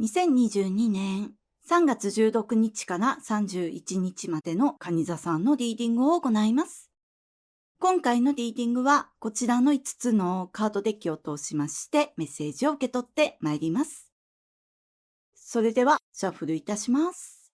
2022年3月16日から31日までの蟹座さんのリーディングを行います。今回のリーディングはこちらの5つのカードデッキを通しましてメッセージを受け取ってまいります。それではシャッフルいたします。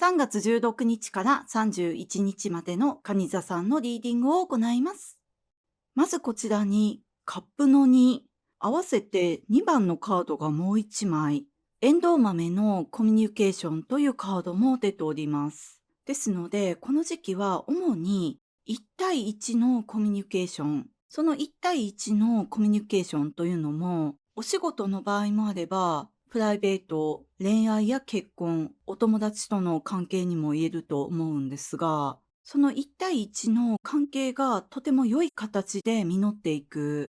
3月16日から31日までの蟹座さんのリーディングを行います。まずこちらにカップの2、合わせて2番のカードがもう1枚、エンドウ豆のコミュニケーションというカードも出ております。ですので、この時期は主に1対1のコミュニケーション、その1対1のコミュニケーションというのも、お仕事の場合もあれば、プライベート、恋愛や結婚、お友達との関係にも言えると思うんですが、その1対1の関係がとても良い形で実っていく。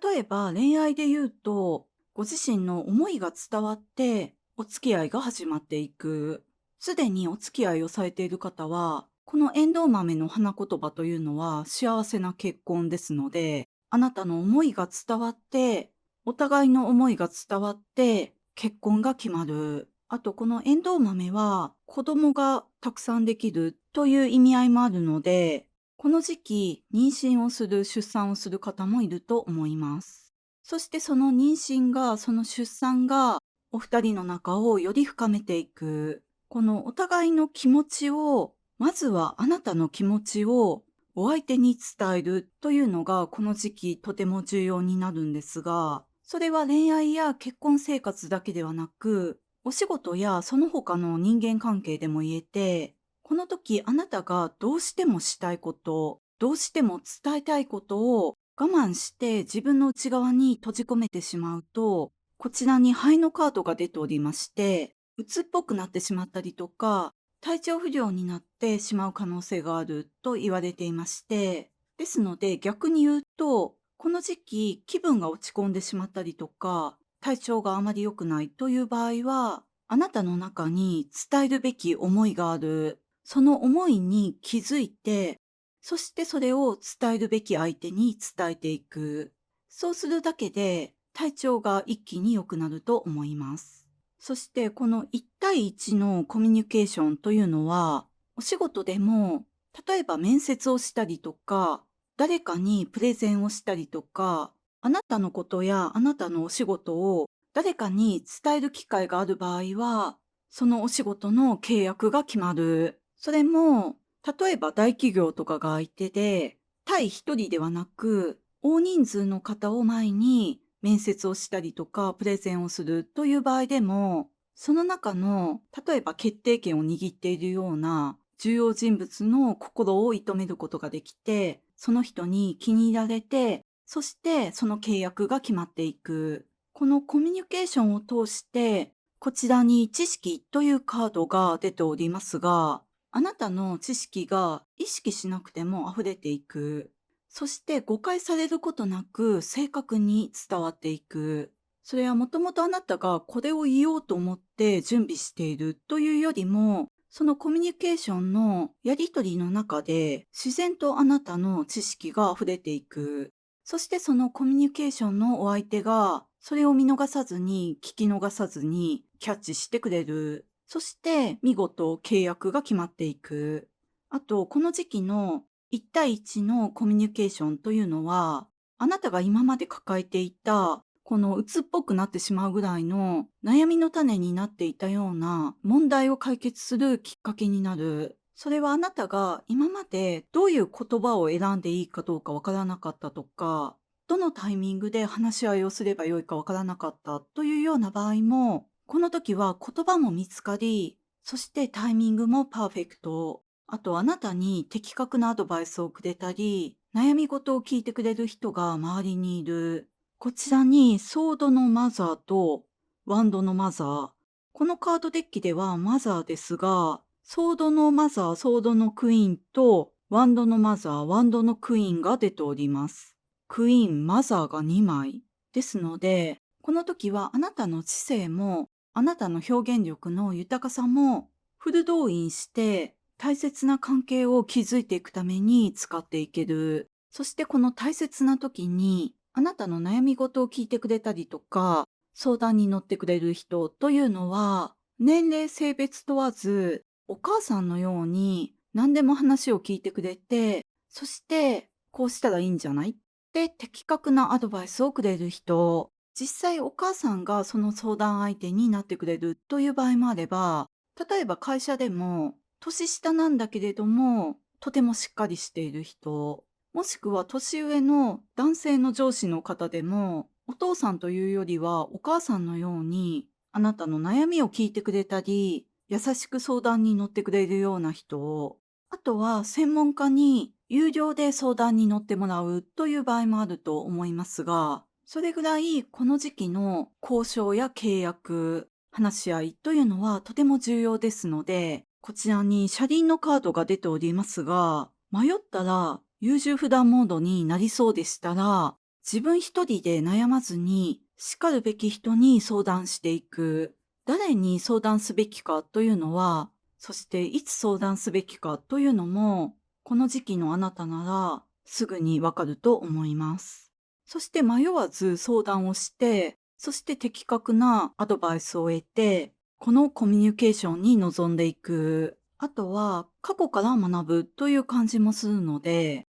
例えば恋愛で言うと、ご自身の思いが伝わってお付き合いが始まっていく。すでにお付き合いをされている方は、このエンドウ豆の花言葉というのは幸せな結婚ですので、あなたの思いが伝わって、お互いの思いが伝わって結婚が決まる。あとこのエンドウ豆は子供がたくさんできるという意味合いもあるので、この時期妊娠をする出産をする方もいると思います。そしてその妊娠がその出産がお二人の仲をより深めていく。このお互いの気持ちを、まずはあなたの気持ちをお相手に伝えるというのがこの時期とても重要になるんですが、それは恋愛や結婚生活だけではなく、お仕事やその他の人間関係でも言えて、この時あなたがどうしてもしたいこと、どうしても伝えたいことを我慢して自分の内側に閉じ込めてしまうと、こちらに灰のカードが出ておりまして、鬱っぽくなってしまったりとか、体調不良になってしまう可能性があると言われていまして、ですので逆に言うと、この時期気分が落ち込んでしまったりとか、体調があまり良くないという場合は、あなたの中に伝えるべき思いがある。その思いに気づいて、そしてそれを伝えるべき相手に伝えていく。そうするだけで体調が一気に良くなると思います。そしてこの1対1のコミュニケーションというのは、お仕事でも、例えば面接をしたりとか、誰かにプレゼンをしたりとか、あなたのことやあなたのお仕事を誰かに伝える機会がある場合は、そのお仕事の契約が決まる。それも、例えば大企業とかが相手で、対一人ではなく、大人数の方を前に面接をしたりとか、プレゼンをするという場合でも、その中の、例えば決定権を握っているような重要人物の心を射止めることができて、その人に気に入られて、そしてその契約が決まっていく。このコミュニケーションを通して、こちらに知識というカードが出ておりますが、あなたの知識が意識しなくても溢れていく。そして誤解されることなく正確に伝わっていく。それはもともとあなたがこれを言おうと思って準備しているというよりも、そのコミュニケーションのやりとりの中で自然とあなたの知識が溢れていく。そしてそのコミュニケーションのお相手がそれを見逃さずに聞き逃さずにキャッチしてくれる。そして見事契約が決まっていく。あと、この時期の1対1のコミュニケーションというのは、あなたが今まで抱えていたこの鬱っぽくなってしまうぐらいの悩みの種になっていたような問題を解決するきっかけになる。それはあなたが今までどういう言葉を選んでいいかどうかわからなかったとか、どのタイミングで話し合いをすればよいかわからなかったというような場合も、この時は言葉も見つかり、そしてタイミングもパーフェクト。あとあなたに的確なアドバイスをくれたり、悩み事を聞いてくれる人が周りにいる。こちらにソードのマザーとワンドのマザー。このカードデッキではマザーですが、ソードのマザー、ソードのクイーンとワンドのマザー、ワンドのクイーンが出ております。クイーン、マザーが2枚。ですので、この時はあなたの知性も、あなたの表現力の豊かさもフル動員して大切な関係を築いていくために使っていける。そしてこの大切な時にあなたの悩み事を聞いてくれたりとか相談に乗ってくれる人というのは年齢性別問わずお母さんのように何でも話を聞いてくれて、そしてこうしたらいいんじゃないって的確なアドバイスをくれる人。実際お母さんがその相談相手になってくれるという場合もあれば、例えば会社でも年下なんだけれどもとてもしっかりしている人、もしくは年上の男性の上司の方でもお父さんというよりはお母さんのようにあなたの悩みを聞いてくれたり優しく相談に乗ってくれるような人、あとは専門家に有料で相談に乗ってもらうという場合もあると思いますが、それぐらいこの時期の交渉や契約、話し合いというのはとても重要ですので、こちらに車輪のカードが出ておりますが、迷ったら優柔不断モードになりそうでしたら、自分一人で悩まずに、しかるべき人に相談していく。誰に相談すべきかというのは、そしていつ相談すべきかというのも、この時期のあなたならすぐにわかると思います。そして迷わず相談をして、そして的確なアドバイスを得て、このコミュニケーションに臨んでいく。あとは過去から学ぶという感じもするので、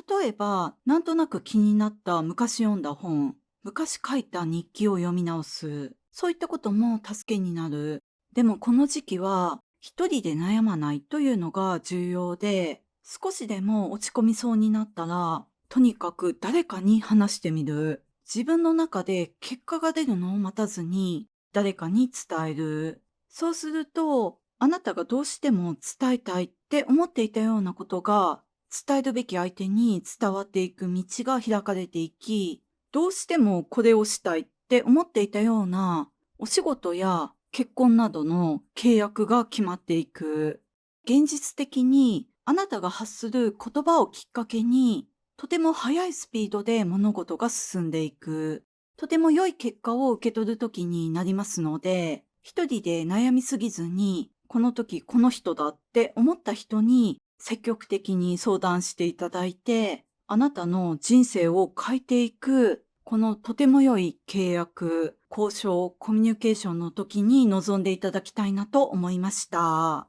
例えばなんとなく気になった昔読んだ本、昔書いた日記を読み直す。そういったことも助けになる。でもこの時期は一人で悩まないというのが重要で、少しでも落ち込みそうになったら、とにかく誰かに話してみる。自分の中で結果が出るのを待たずに誰かに伝える。そうすると、あなたがどうしても伝えたいって思っていたようなことが、伝えるべき相手に伝わっていく道が開かれていき、どうしてもこれをしたいって思っていたようなお仕事や結婚などの契約が決まっていく。現実的にあなたが発する言葉をきっかけにとても速いスピードで物事が進んでいく。とても良い結果を受け取る時になりますので、一人で悩みすぎずに、この時この人だって思った人に積極的に相談していただいて、あなたの人生を変えていく、このとても良い契約、交渉、コミュニケーションの時に臨んでいただきたいなと思いました。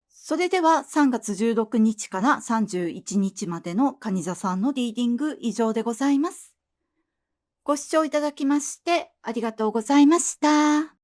それでは3月16日から31日までの蟹座さんのリーディング以上でございます。ご視聴いただきましてありがとうございました。